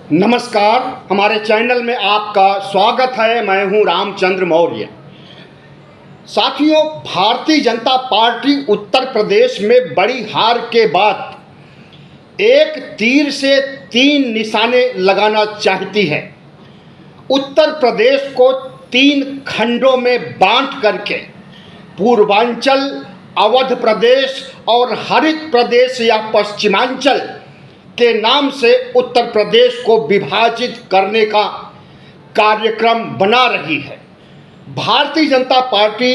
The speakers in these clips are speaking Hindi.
नमस्कार, हमारे चैनल में आपका स्वागत है। मैं हूं रामचंद्र मौर्य। साथियों, भारतीय जनता पार्टी उत्तर प्रदेश में बड़ी हार के बाद एक तीर से तीन निशाने लगाना चाहती है। उत्तर प्रदेश को तीन खंडों में बांट करके पूर्वांचल, अवध प्रदेश और हरित प्रदेश या पश्चिमांचल के नाम से उत्तर प्रदेश को विभाजित करने का कार्यक्रम बना रही है। भारतीय जनता पार्टी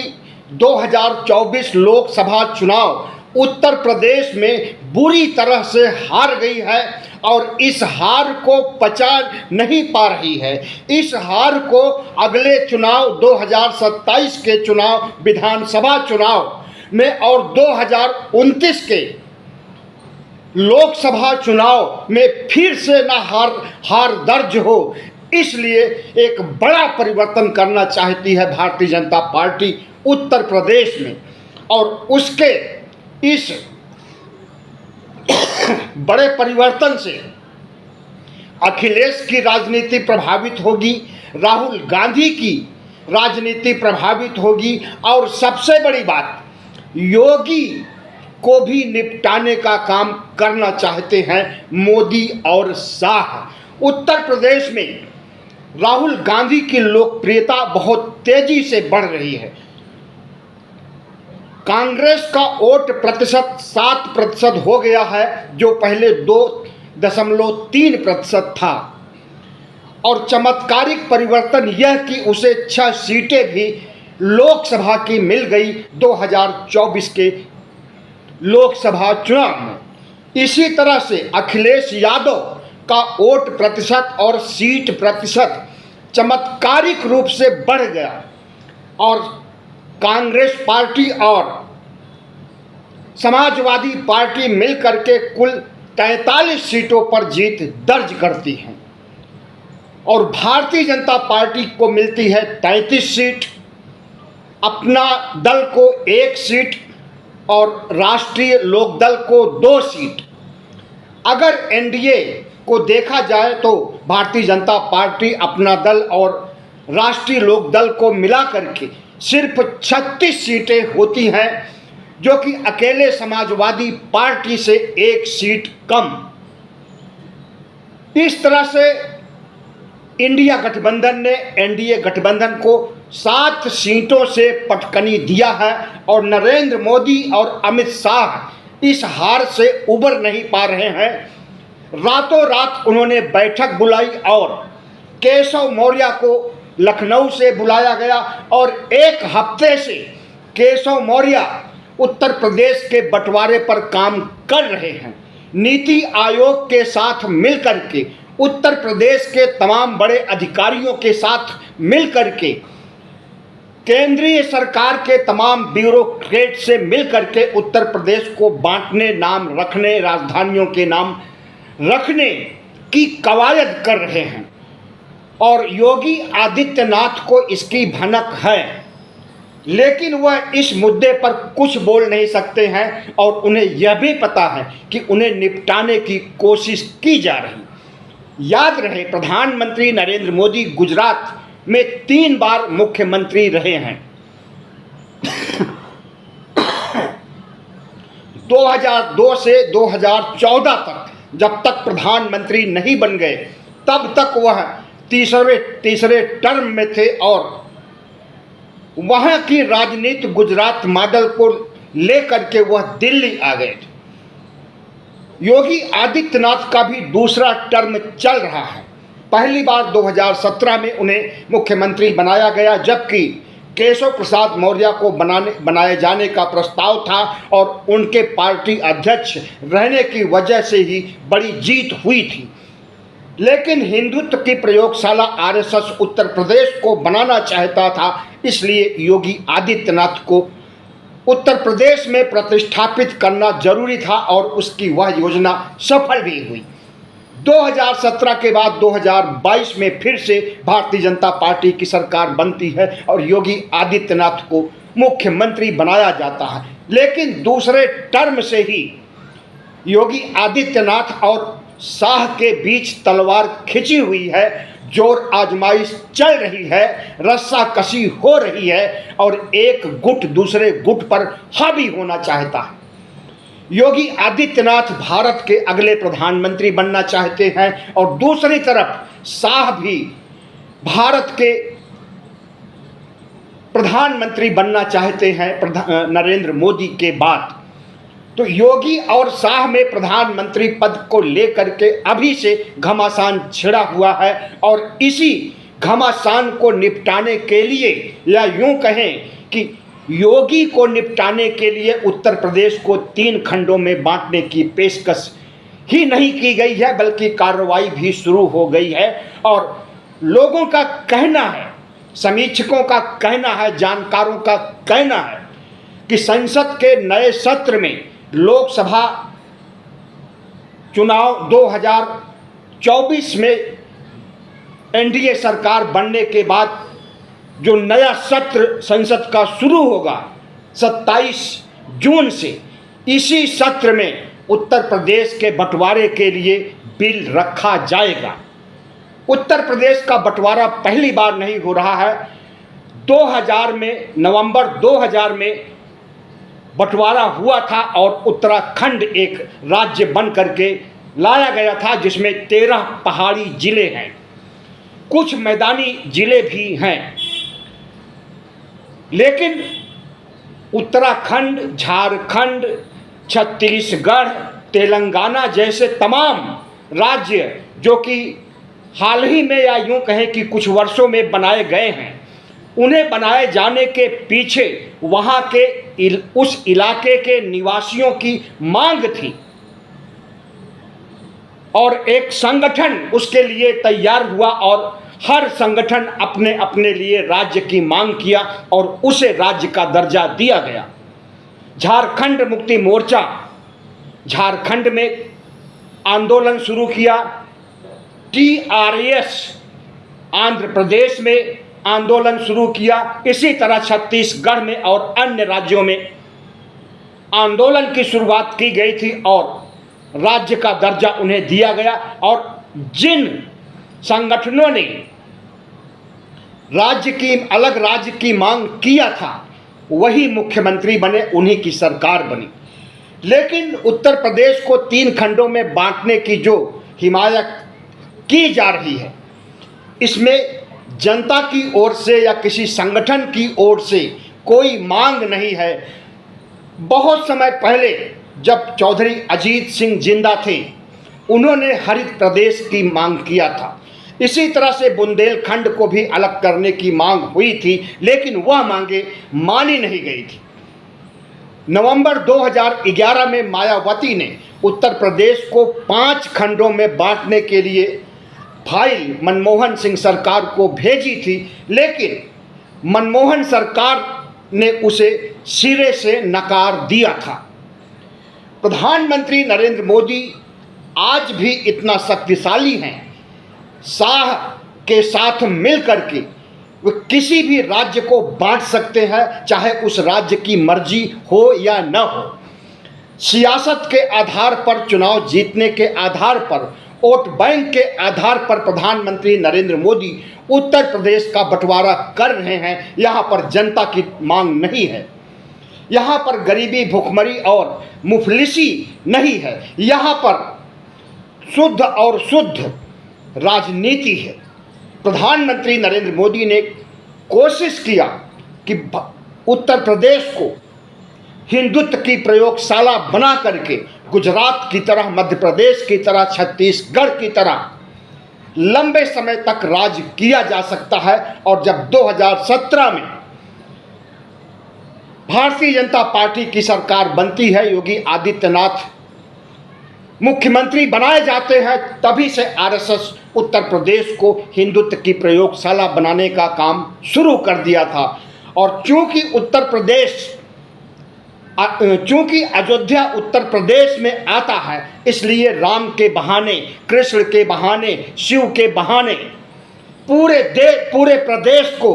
2024 लोकसभा चुनाव उत्तर प्रदेश में बुरी तरह से हार गई है और इस हार को पचा नहीं पा रही है। इस हार को अगले चुनाव 2027 के चुनाव, विधानसभा चुनाव में और 2029 के लोकसभा चुनाव में फिर से न हार दर्ज हो, इसलिए एक बड़ा परिवर्तन करना चाहती है भारतीय जनता पार्टी उत्तर प्रदेश में। और उसके इस बड़े परिवर्तन से अखिलेश की राजनीति प्रभावित होगी, राहुल गांधी की राजनीति प्रभावित होगी और सबसे बड़ी बात, योगी को भी निपटाने का काम करना चाहते हैं मोदी और शाह। उत्तर प्रदेश में राहुल गांधी की लोकप्रियता बहुत तेजी से बढ़ रही है। कांग्रेस का वोट प्रतिशत 7% हो गया है, जो पहले 2.3% था। और चमत्कारिक परिवर्तन यह कि उसे 6 सीटें भी लोकसभा की मिल गई 2024 के लोकसभा चुनाव में। इसी तरह से अखिलेश यादव का वोट प्रतिशत और सीट प्रतिशत चमत्कारिक रूप से बढ़ गया और कांग्रेस पार्टी और समाजवादी पार्टी मिलकर के कुल 43 सीटों पर जीत दर्ज करती हैं और भारतीय जनता पार्टी को मिलती है 33 सीट, अपना दल को 1 सीट और राष्ट्रीय लोकदल को 2 सीट। अगर एनडीए को देखा जाए तो भारतीय जनता पार्टी, अपना दल और राष्ट्रीय लोकदल को मिला करके सिर्फ 36 सीटें होती हैं, जो कि अकेले समाजवादी पार्टी से 1 सीट कम। इस तरह से इंडिया गठबंधन ने एनडीए गठबंधन को 7 सीटों से पटकनी दिया है और नरेंद्र मोदी और अमित शाह इस हार से उबर नहीं पा रहे हैं। रातों रात उन्होंने बैठक बुलाई और केशव मौर्य को लखनऊ से बुलाया गया और 1 हफ्ते से केशव मौर्य उत्तर प्रदेश के बंटवारे पर काम कर रहे हैं। नीति आयोग के साथ मिलकर के, उत्तर प्रदेश के तमाम बड़े अधिकारियों के साथ मिलकर के, केंद्रीय सरकार के तमाम ब्यूरोक्रेट से मिलकर के उत्तर प्रदेश को बांटने, नाम रखने, राजधानियों के नाम रखने की कवायद कर रहे हैं और योगी आदित्यनाथ को इसकी भनक है, लेकिन वह इस मुद्दे पर कुछ बोल नहीं सकते हैं और उन्हें यह भी पता है कि उन्हें निपटाने की कोशिश की जा रही। याद रहे, प्रधानमंत्री नरेंद्र मोदी गुजरात में 3 बार मुख्यमंत्री रहे हैं। 2002 से 2014 तक जब तक प्रधानमंत्री नहीं बन गए, तब तक वह तीसरे टर्म में थे और वहां की राजनीति गुजरात मॉडल को लेकर के वह दिल्ली आ गए थे। योगी आदित्यनाथ का भी दूसरा टर्म चल रहा है। पहली बार 2017 में उन्हें मुख्यमंत्री बनाया गया, जबकि केशव प्रसाद मौर्य को बनाए जाने का प्रस्ताव था और उनके पार्टी अध्यक्ष रहने की वजह से ही बड़ी जीत हुई थी। लेकिन हिंदुत्व की प्रयोगशाला आरएसएस उत्तर प्रदेश को बनाना चाहता था, इसलिए योगी आदित्यनाथ को उत्तर प्रदेश में प्रतिष्ठापित करना जरूरी था और उसकी वह योजना सफल भी हुई। 2017 के बाद 2022 में फिर से भारतीय जनता पार्टी की सरकार बनती है और योगी आदित्यनाथ को मुख्यमंत्री बनाया जाता है। लेकिन दूसरे टर्म से ही योगी आदित्यनाथ और शाह के बीच तलवार खिंची हुई है, जोर आजमाइश चल रही है, रस्सा कसी हो रही है और एक गुट दूसरे गुट पर हावी होना चाहता है। योगी आदित्यनाथ भारत के अगले प्रधानमंत्री बनना चाहते हैं और दूसरी तरफ शाह भी भारत के प्रधानमंत्री बनना चाहते हैं नरेंद्र मोदी के बाद। तो योगी और शाह में प्रधानमंत्री पद को लेकर के अभी से घमासान छिड़ा हुआ है और इसी घमासान को निपटाने के लिए, या यूं कहें कि योगी को निपटाने के लिए उत्तर प्रदेश को 3 खंडों में बांटने की पेशकश ही नहीं की गई है, बल्कि कार्रवाई भी शुरू हो गई है। और लोगों का कहना है, समीक्षकों का कहना है, जानकारों का कहना है कि संसद के नए सत्र में लोकसभा चुनाव 2024 में एनडीए सरकार बनने के बाद जो नया सत्र संसद का शुरू होगा 27 जून से, इसी सत्र में उत्तर प्रदेश के बंटवारे के लिए बिल रखा जाएगा। उत्तर प्रदेश का बंटवारा पहली बार नहीं हो रहा है। 2000 में, नवंबर 2000 में बंटवारा हुआ था और उत्तराखंड एक राज्य बन करके लाया गया था, जिसमें 13 पहाड़ी जिले हैं, कुछ मैदानी जिले भी हैं। लेकिन उत्तराखंड, झारखंड, छत्तीसगढ़, तेलंगाना जैसे तमाम राज्य जो कि हाल ही में, या यूं कहें कि कुछ वर्षों में बनाए गए हैं, उन्हें बनाए जाने के पीछे वहाँ के उस इलाके के निवासियों की मांग थी और एक संगठन उसके लिए तैयार हुआ और हर संगठन अपने अपने लिए राज्य की मांग किया और उसे राज्य का दर्जा दिया गया। झारखंड मुक्ति मोर्चा झारखंड में आंदोलन शुरू किया, टीआरएस आंध्र प्रदेश में आंदोलन शुरू किया, इसी तरह छत्तीसगढ़ में और अन्य राज्यों में आंदोलन की शुरुआत की गई थी और राज्य का दर्जा उन्हें दिया गया। और जिन संगठनों ने अलग राज्य की मांग किया था, वही मुख्यमंत्री बने, उन्हीं की सरकार बनी। लेकिन उत्तर प्रदेश को 3 खंडों में बांटने की जो हिमायत की जा रही है, इसमें जनता की ओर से या किसी संगठन की ओर से कोई मांग नहीं है। बहुत समय पहले जब चौधरी अजीत सिंह जिंदा थे, उन्होंने हरित प्रदेश की मांग किया था। इसी तरह से बुंदेलखंड को भी अलग करने की मांग हुई थी, लेकिन वह मांगे मानी नहीं गई थी। नवंबर 2011 में मायावती ने उत्तर प्रदेश को 5 खंडों में बांटने के लिए फाइल मनमोहन सिंह सरकार को भेजी थी, लेकिन मनमोहन सरकार ने उसे सिरे से नकार दिया था। प्रधानमंत्री नरेंद्र मोदी आज भी इतना शक्तिशाली हैं, शाह के साथ मिलकर के वे किसी भी राज्य को बांट सकते हैं, चाहे उस राज्य की मर्जी हो या न हो। सियासत के आधार पर, चुनाव जीतने के आधार पर, वोट बैंक के आधार पर प्रधानमंत्री नरेंद्र मोदी उत्तर प्रदेश का बंटवारा कर रहे हैं। यहाँ पर जनता की मांग नहीं है, यहाँ पर गरीबी, भुखमरी और मुफलिसी नहीं है, यहाँ पर शुद्ध और शुद्ध राजनीति है। प्रधानमंत्री नरेंद्र मोदी ने कोशिश किया कि उत्तर प्रदेश को हिंदुत्व की प्रयोगशाला बना करके गुजरात की तरह, मध्य प्रदेश की तरह, छत्तीसगढ़ की तरह लंबे समय तक राज किया जा सकता है। और जब 2017 में भारतीय जनता पार्टी की सरकार बनती है, योगी आदित्यनाथ मुख्यमंत्री बनाए जाते हैं, तभी से आरएसएस उत्तर प्रदेश को हिंदुत्व की प्रयोगशाला बनाने का काम शुरू कर दिया था। और चूंकि अयोध्या उत्तर प्रदेश में आता है, इसलिए राम के बहाने, कृष्ण के बहाने, शिव के बहाने पूरे प्रदेश को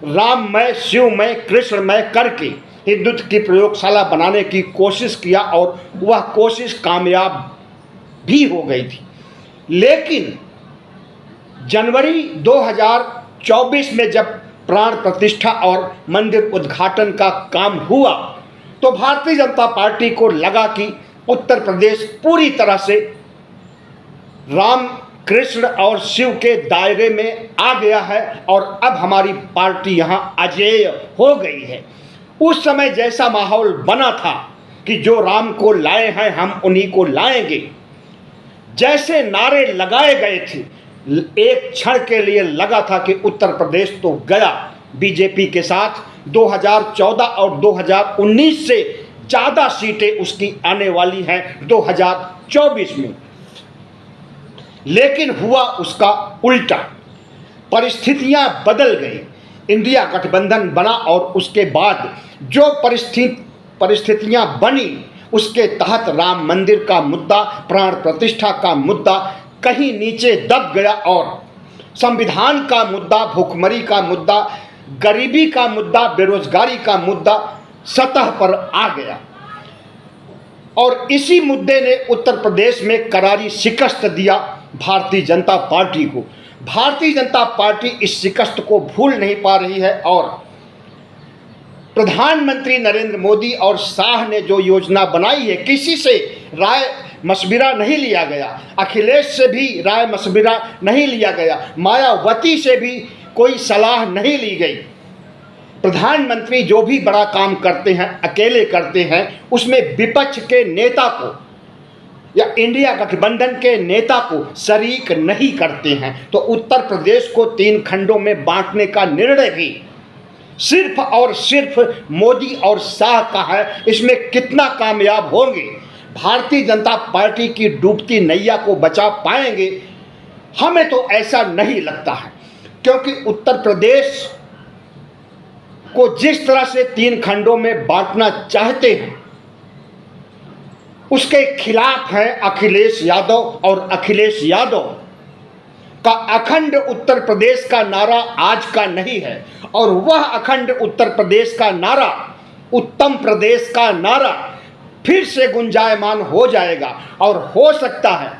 राममय, शिवमय, कृष्णमय करके हिंदुत्व की प्रयोगशाला बनाने की कोशिश किया और वह कोशिश कामयाब भी हो गई थी। लेकिन जनवरी 2024 में जब प्राण प्रतिष्ठा और मंदिर उद्घाटन का काम हुआ तो भारतीय जनता पार्टी को लगा कि उत्तर प्रदेश पूरी तरह से राम, कृष्ण और शिव के दायरे में आ गया है और अब हमारी पार्टी यहाँ अजेय हो गई है। उस समय जैसा माहौल बना था कि जो राम को लाए हैं हम उन्हीं को लाएंगे, जैसे नारे लगाए गए थे, एक क्षण के लिए लगा था कि उत्तर प्रदेश तो गया बीजेपी के साथ। 2014 और 2019 से ज़्यादा सीटें उसकी आने वाली हैं 2024 में। लेकिन हुआ उसका उल्टा, परिस्थितियां बदल गई, इंडिया गठबंधन बना और उसके बाद जो परिस्थितियां बनी उसके तहत राम मंदिर का मुद्दा, प्राण प्रतिष्ठा का मुद्दा कहीं नीचे दब गया और संविधान का मुद्दा, भूखमरी का मुद्दा, गरीबी का मुद्दा, बेरोजगारी का मुद्दा सतह पर आ गया। और इसी मुद्दे ने उत्तर प्रदेश में करारी शिकस्त दिया भारतीय जनता पार्टी को। भारतीय जनता पार्टी इस शिकस्त को भूल नहीं पा रही है और प्रधानमंत्री नरेंद्र मोदी और शाह ने जो योजना बनाई है, किसी से राय मशविरा नहीं लिया गया, अखिलेश से भी राय मशविरा नहीं लिया गया, मायावती से भी कोई सलाह नहीं ली गई। प्रधानमंत्री जो भी बड़ा काम करते हैं अकेले करते हैं, उसमें विपक्ष के नेता को या इंडिया गठबंधन के नेता को शरीक नहीं करते हैं। तो उत्तर प्रदेश को 3 खंडों में बांटने का निर्णय भी सिर्फ और सिर्फ मोदी और शाह का है। इसमें कितना कामयाब होंगे, भारतीय जनता पार्टी की डूबती नैया को बचा पाएंगे, हमें तो ऐसा नहीं लगता है। क्योंकि उत्तर प्रदेश को जिस तरह से 3 खंडों में बांटना चाहते हैं उसके खिलाफ है अखिलेश यादव, और अखिलेश यादव का अखंड उत्तर प्रदेश का नारा आज का नहीं है, और वह अखंड उत्तर प्रदेश का नारा, उत्तम प्रदेश का नारा फिर से गुंजायमान हो जाएगा। और हो सकता है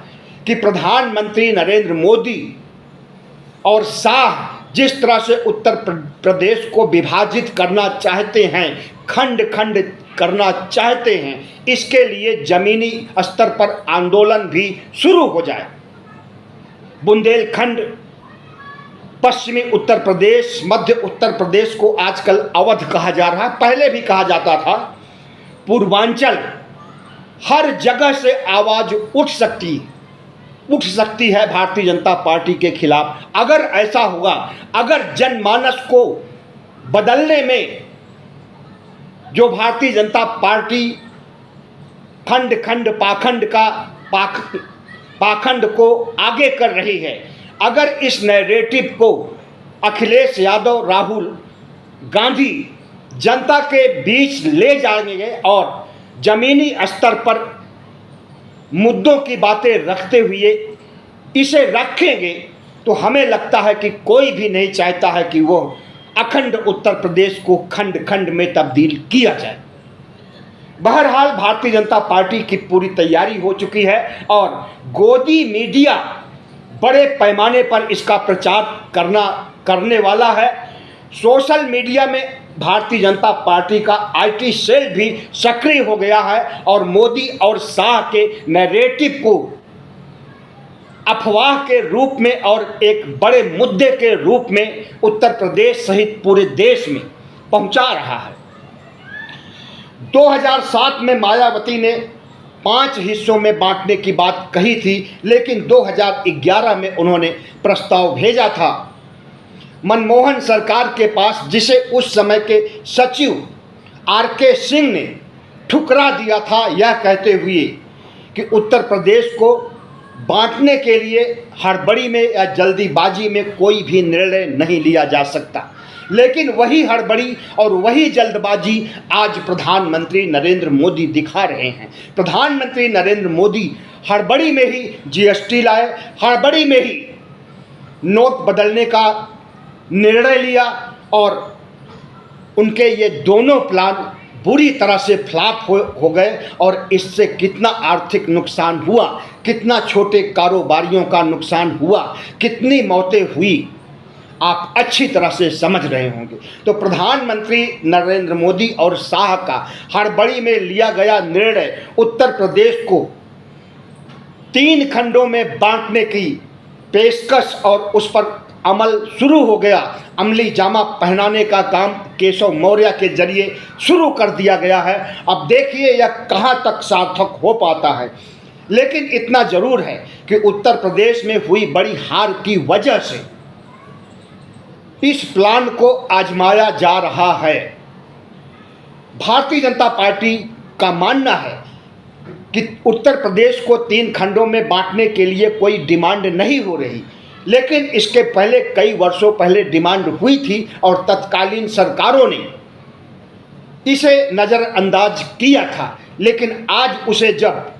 कि प्रधानमंत्री नरेंद्र मोदी और शाह जिस तरह से उत्तर प्रदेश को विभाजित करना चाहते हैं, खंड खंड करना चाहते हैं, इसके लिए जमीनी स्तर पर आंदोलन भी शुरू हो जाए। बुंदेलखंड, पश्चिमी उत्तर प्रदेश, मध्य उत्तर प्रदेश को आजकल अवध कहा जा रहा है, पहले भी कहा जाता था पूर्वांचल, हर जगह से आवाज उठ सकती है भारतीय जनता पार्टी के खिलाफ। अगर ऐसा हुआ, अगर जनमानस को बदलने में जो भारतीय जनता पार्टी खंड खंड पाखंड को आगे कर रही है, अगर इस नैरेटिव को अखिलेश यादव, राहुल गांधी जनता के बीच ले जाएंगे और जमीनी स्तर पर मुद्दों की बातें रखते हुए इसे रखेंगे, तो हमें लगता है कि कोई भी नहीं चाहता है कि वो अखंड उत्तर प्रदेश को खंड खंड में तब्दील किया जाए। बहरहाल भारतीय जनता पार्टी की पूरी तैयारी हो चुकी है और गोदी मीडिया बड़े पैमाने पर इसका प्रचार करने वाला है। सोशल मीडिया में भारतीय जनता पार्टी का आईटी सेल भी सक्रिय हो गया है और मोदी और शाह के नैरेटिव को अफवाह के रूप में और एक बड़े मुद्दे के रूप में उत्तर प्रदेश सहित पूरे देश में पहुंचा रहा है। 2007 में मायावती ने 5 हिस्सों में बांटने की बात कही थी, लेकिन 2011 में उन्होंने प्रस्ताव भेजा था मनमोहन सरकार के पास, जिसे उस समय के सचिव आरके सिंह ने ठुकरा दिया था, यह कहते हुए कि उत्तर प्रदेश को बांटने के लिए हड़बड़ी में या जल्दीबाजी में कोई भी निर्णय नहीं लिया जा सकता। लेकिन वही हड़बड़ी और वही जल्दबाजी आज प्रधानमंत्री नरेंद्र मोदी दिखा रहे हैं। प्रधानमंत्री नरेंद्र मोदी हड़बड़ी में ही जीएसटी लाए, हड़बड़ी में ही नोट बदलने का निर्णय लिया और उनके ये दोनों प्लान बुरी तरह से फ्लॉप हो गए और इससे कितना आर्थिक नुकसान हुआ, कितना छोटे कारोबारियों का नुकसान हुआ, कितनी मौतें हुई, आप अच्छी तरह से समझ रहे होंगे। तो प्रधानमंत्री नरेंद्र मोदी और शाह का हड़बड़ी में लिया गया निर्णय उत्तर प्रदेश को 3 खंडों में बांटने की पेशकश और उस पर अमल शुरू हो गया। अमली जामा पहनाने का काम केशव मौर्य के जरिए शुरू कर दिया गया है। अब देखिए यह कहाँ तक सार्थक हो पाता है। लेकिन इतना जरूर है कि उत्तर प्रदेश में हुई बड़ी हार की वजह से इस प्लान को आजमाया जा रहा है। भारतीय जनता पार्टी का मानना है कि उत्तर प्रदेश को 3 खंडों में बांटने के लिए कोई डिमांड नहीं हो रही, लेकिन इसके पहले कई वर्षों पहले डिमांड हुई थी और तत्कालीन सरकारों ने इसे नज़रअंदाज किया था। लेकिन आज उसे जब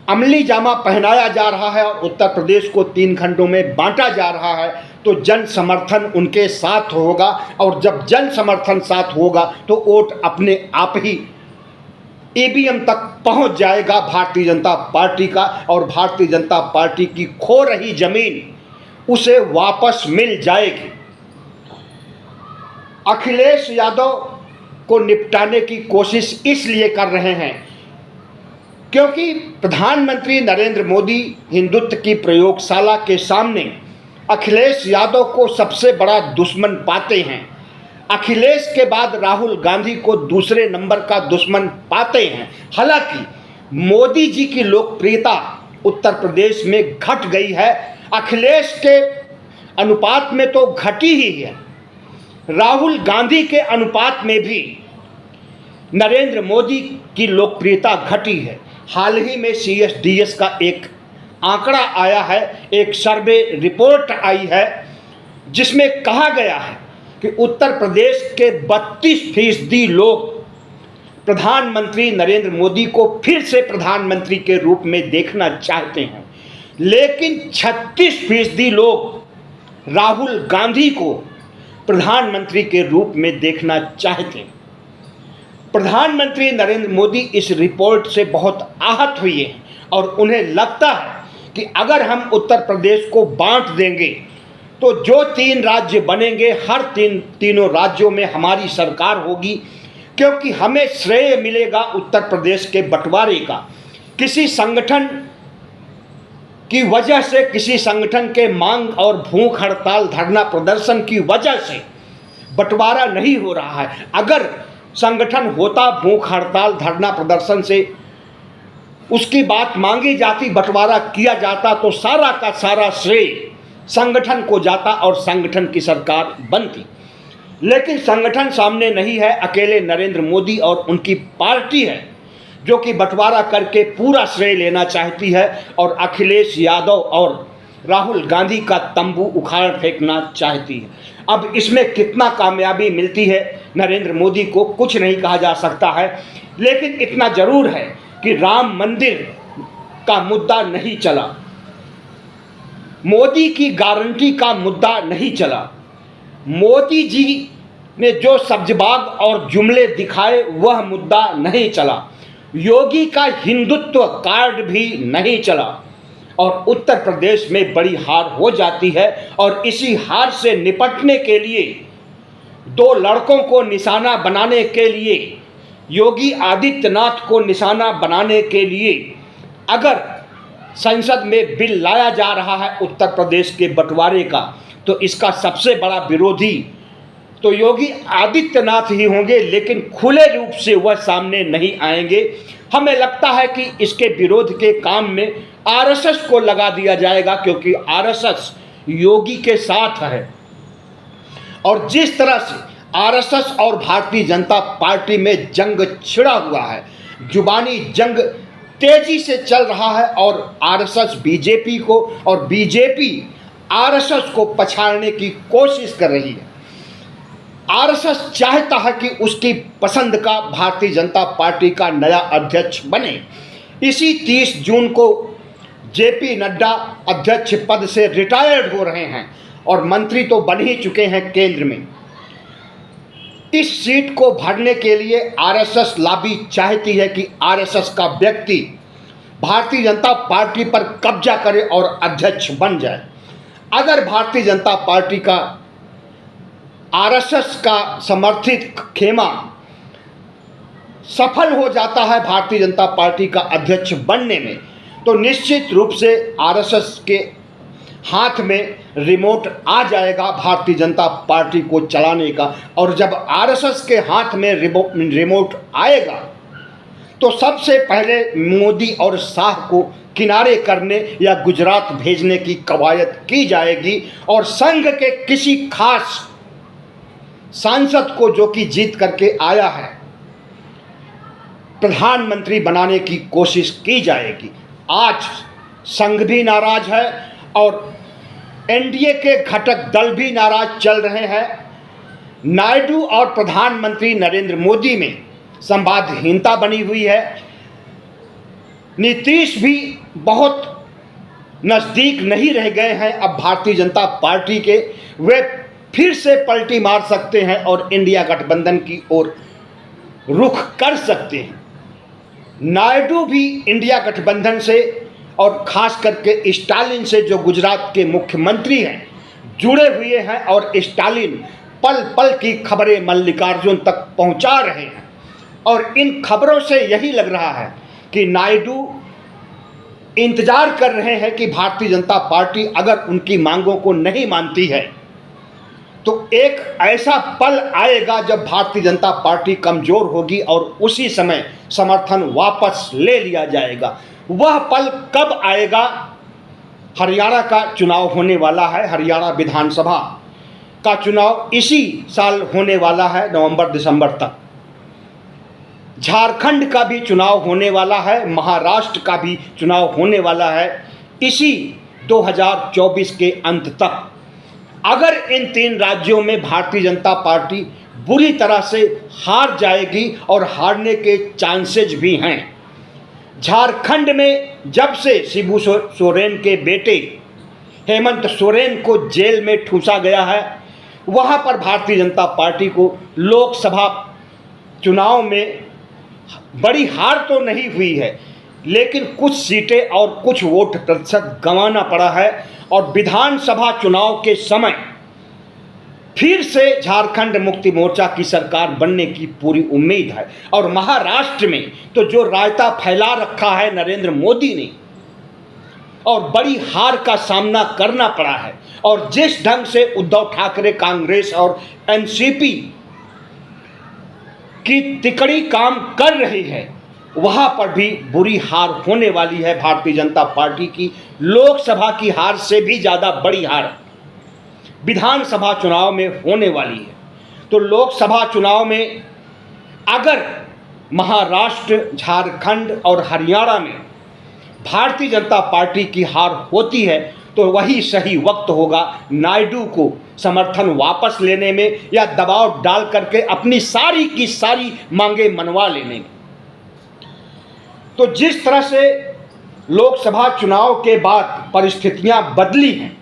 अमली जामा पहनाया जा रहा है और उत्तर प्रदेश को 3 खंडों में बांटा जा रहा है तो जन समर्थन उनके साथ होगा, और जब जन समर्थन साथ होगा तो वोट अपने आप ही ईवीएम तक पहुंच जाएगा भारतीय जनता पार्टी का, और भारतीय जनता पार्टी की खो रही जमीन उसे वापस मिल जाएगी। अखिलेश यादव को निपटाने की कोशिश इसलिए कर रहे हैं क्योंकि प्रधानमंत्री नरेंद्र मोदी हिंदुत्व की प्रयोगशाला के सामने अखिलेश यादव को सबसे बड़ा दुश्मन पाते हैं। अखिलेश के बाद राहुल गांधी को दूसरे नंबर का दुश्मन पाते हैं। हालांकि मोदी जी की लोकप्रियता उत्तर प्रदेश में घट गई है। अखिलेश के अनुपात में तो घटी ही है, राहुल गांधी के अनुपात में भी नरेंद्र मोदी की लोकप्रियता घटी है। हाल ही में CSDS का एक आंकड़ा आया है, एक सर्वे रिपोर्ट आई है जिसमें कहा गया है कि उत्तर प्रदेश के 32% लोग प्रधानमंत्री नरेंद्र मोदी को फिर से प्रधानमंत्री के रूप में देखना चाहते हैं, लेकिन 36% लोग राहुल गांधी को प्रधानमंत्री के रूप में देखना चाहते हैं। प्रधानमंत्री नरेंद्र मोदी इस रिपोर्ट से बहुत आहत हुए हैं और उन्हें लगता है कि अगर हम उत्तर प्रदेश को बांट देंगे तो जो 3 राज्य बनेंगे, हर तीनों राज्यों में हमारी सरकार होगी, क्योंकि हमें श्रेय मिलेगा उत्तर प्रदेश के बंटवारे का। किसी संगठन की वजह से, किसी संगठन के मांग और भूख हड़ताल धरना प्रदर्शन की वजह से बंटवारा नहीं हो रहा है। अगर संगठन होता भूख हड़ताल धरना प्रदर्शन से, उसकी बात मांगी जाती, बंटवारा किया जाता, तो सारा का सारा श्रेय संगठन को जाता और संगठन की सरकार बनती। लेकिन संगठन सामने नहीं है, अकेले नरेंद्र मोदी और उनकी पार्टी है जो कि बंटवारा करके पूरा श्रेय लेना चाहती है और अखिलेश यादव और राहुल गांधी का तंबू उखाड़ फेंकना चाहती है। अब इसमें कितना कामयाबी मिलती है नरेंद्र मोदी को कुछ नहीं कहा जा सकता है, लेकिन इतना जरूर है कि राम मंदिर का मुद्दा नहीं चला, मोदी की गारंटी का मुद्दा नहीं चला। मोदी जी ने जो सब्जबाग और जुमले दिखाए वह मुद्दा नहीं चला। योगी का हिंदुत्व कार्ड भी नहीं चला और उत्तर प्रदेश में बड़ी हार हो जाती है। और इसी हार से निपटने के लिए 2 लड़कों को निशाना बनाने के लिए, योगी आदित्यनाथ को निशाना बनाने के लिए अगर संसद में बिल लाया जा रहा है उत्तर प्रदेश के बंटवारे का, तो इसका सबसे बड़ा विरोधी तो योगी आदित्यनाथ ही होंगे, लेकिन खुले रूप से वह सामने नहीं आएंगे। हमें लगता है कि इसके विरोध के काम में आरएसएस को लगा दिया जाएगा, क्योंकि आरएसएस योगी के साथ है। और जिस तरह से आरएसएस और भारतीय जनता पार्टी में जंग छिड़ा हुआ है, जुबानी जंग तेजी से चल रहा है, और आरएसएस बीजेपी को और बीजेपी आरएसएस को पछाड़ने की कोशिश कर रही है। आरएसएस चाहता है कि उसकी पसंद का भारतीय जनता पार्टी का नया अध्यक्ष बने। इसी 30 जून को जेपी नड्डा अध्यक्ष पद से रिटायर्ड हो रहे हैं और मंत्री तो बन ही चुके हैं केंद्र में। इस सीट को भरने के लिए आरएसएस लॉबी चाहती है कि आरएसएस का व्यक्ति भारतीय जनता पार्टी पर कब्जा करे और अध्यक्ष बन जाए। अगर भारतीय जनता पार्टी का आरएसएस का समर्थित खेमा सफल हो जाता है भारतीय जनता पार्टी का अध्यक्ष बनने में, तो निश्चित रूप से आरएसएस के हाथ में रिमोट आ जाएगा भारतीय जनता पार्टी को चलाने का। और जब आरएसएस के हाथ में रिमोट आएगा तो सबसे पहले मोदी और शाह को किनारे करने या गुजरात भेजने की कवायद की जाएगी और संघ के किसी खास सांसद को, जो कि जीत करके आया है, प्रधानमंत्री बनाने की कोशिश की जाएगी। आज संघ भी नाराज है और एनडीए के घटक दल भी नाराज चल रहे हैं। नायडू और प्रधानमंत्री नरेंद्र मोदी में संवादहीनता बनी हुई है। नीतीश भी बहुत नज़दीक नहीं रह गए हैं अब भारतीय जनता पार्टी के। वे फिर से पलटी मार सकते हैं और इंडिया गठबंधन की ओर रुख कर सकते हैं। नायडू भी इंडिया गठबंधन से और खास करके स्टालिन से, जो गुजरात के मुख्यमंत्री हैं, जुड़े हुए हैं और स्टालिन पल पल की खबरें मल्लिकार्जुन तक पहुंचा रहे हैं। और इन खबरों से यही लग रहा है कि नायडू इंतजार कर रहे हैं कि भारतीय जनता पार्टी अगर उनकी मांगों को नहीं मानती है तो एक ऐसा पल आएगा जब भारतीय जनता पार्टी कमज़ोर होगी और उसी समय समर्थन वापस ले लिया जाएगा। वह पल कब आएगा? हरियाणा का चुनाव होने वाला है, हरियाणा विधानसभा का चुनाव इसी साल होने वाला है, नवंबर दिसंबर तक। झारखंड का भी चुनाव होने वाला है, महाराष्ट्र का भी चुनाव होने वाला है इसी 2024 के अंत तक। अगर इन 3 राज्यों में भारतीय जनता पार्टी बुरी तरह से हार जाएगी और हारने के चांसेस भी हैं। झारखंड में जब से शिबू सोरेन के बेटे हेमंत सोरेन को जेल में ठूंसा गया है, वहां पर भारतीय जनता पार्टी को लोकसभा चुनाव में बड़ी हार तो नहीं हुई है, लेकिन कुछ सीटें और कुछ वोट प्रतिशत गंवाना पड़ा है। और विधानसभा चुनाव के समय फिर से झारखंड मुक्ति मोर्चा की सरकार बनने की पूरी उम्मीद है। और महाराष्ट्र में तो जो रायता फैला रखा है नरेंद्र मोदी ने, और बड़ी हार का सामना करना पड़ा है। और जिस ढंग से उद्धव ठाकरे, कांग्रेस और एनसीपी की तिकड़ी काम कर रही है, वहां पर भी बुरी हार होने वाली है भारतीय जनता पार्टी की। लोकसभा की हार से भी ज़्यादा बड़ी हार विधानसभा चुनाव में होने वाली है। तो लोकसभा चुनाव में अगर महाराष्ट्र, झारखंड और हरियाणा में भारतीय जनता पार्टी की हार होती है तो वही सही वक्त होगा नायडू को समर्थन वापस लेने में या दबाव डाल करके अपनी सारी की सारी मांगे मनवा लेने में। तो जिस तरह से लोकसभा चुनाव के बाद परिस्थितियां बदली हैं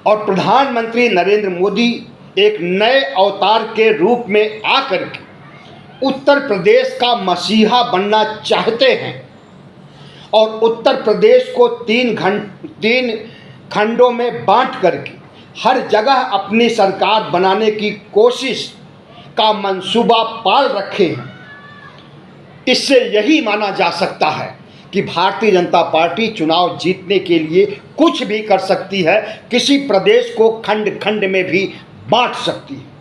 और प्रधानमंत्री नरेंद्र मोदी एक नए अवतार के रूप में आकर के उत्तर प्रदेश का मसीहा बनना चाहते हैं और उत्तर प्रदेश को 3 खंडों में बांट करके हर जगह अपनी सरकार बनाने की कोशिश का मंसूबा पाल रखे हैं, इससे यही माना जा सकता है कि भारतीय जनता पार्टी चुनाव जीतने के लिए कुछ भी कर सकती है, किसी प्रदेश को खंड खंड में भी बांट सकती है।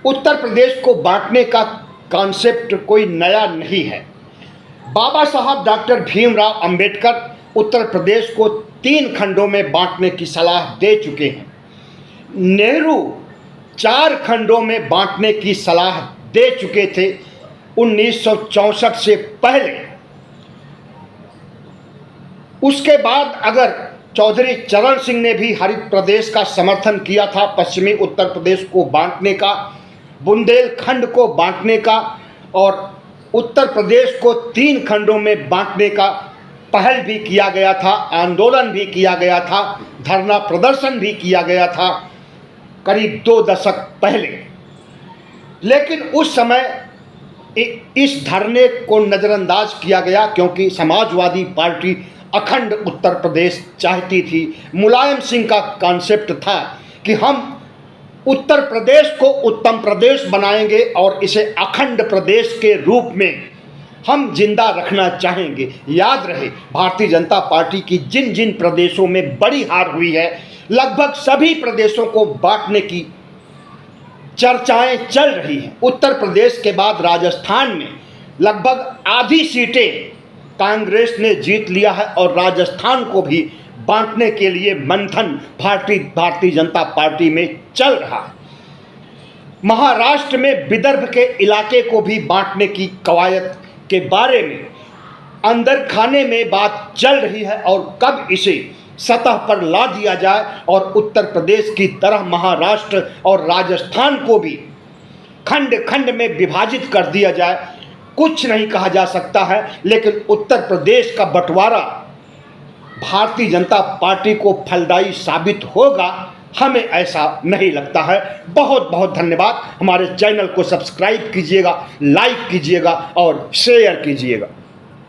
उत्तर प्रदेश को बांटने का कॉन्सेप्ट कोई नया नहीं है। बाबा साहब डॉक्टर भीमराव अंबेडकर उत्तर प्रदेश को 3 खंडों में बांटने की सलाह दे चुके हैं। नेहरू 4 खंडों में बांटने की सलाह दे चुके थे 1964 से पहले। उसके बाद अगर चौधरी चरण सिंह ने भी हरित प्रदेश का समर्थन किया था, पश्चिमी उत्तर प्रदेश को बांटने का, बुंदेलखंड को बांटने का और उत्तर प्रदेश को 3 खंडों में बांटने का पहल भी किया गया था, आंदोलन भी किया गया था, धरना प्रदर्शन भी किया गया था करीब 2 दशक पहले। लेकिन उस समय इस धरने को नज़रअंदाज किया गया, क्योंकि समाजवादी पार्टी अखंड उत्तर प्रदेश चाहती थी। मुलायम सिंह का कॉन्सेप्ट था कि हम उत्तर प्रदेश को उत्तम प्रदेश बनाएंगे और इसे अखंड प्रदेश के रूप में हम जिंदा रखना चाहेंगे। याद रहे, भारतीय जनता पार्टी की जिन जिन प्रदेशों में बड़ी हार हुई है, लगभग सभी प्रदेशों को बांटने की चर्चाएं चल रही हैं। उत्तर प्रदेश के बाद राजस्थान में लगभग आधी सीटें कांग्रेस ने जीत लिया है और राजस्थान को भी बांटने के लिए मंथन भारतीय जनता पार्टी में चल रहा है। महाराष्ट्र में विदर्भ के इलाके को भी बांटने की कवायद के बारे में अंदर खाने में बात चल रही है और कब इसे सतह पर ला दिया जाए और उत्तर प्रदेश की तरह महाराष्ट्र और राजस्थान को भी खंड खंड में विभाजित कर दिया जाए, कुछ नहीं कहा जा सकता है। लेकिन उत्तर प्रदेश का बंटवारा भारतीय जनता पार्टी को फलदायी साबित होगा, हमें ऐसा नहीं लगता है। बहुत बहुत धन्यवाद। हमारे चैनल को सब्सक्राइब कीजिएगा, लाइक कीजिएगा और शेयर कीजिएगा।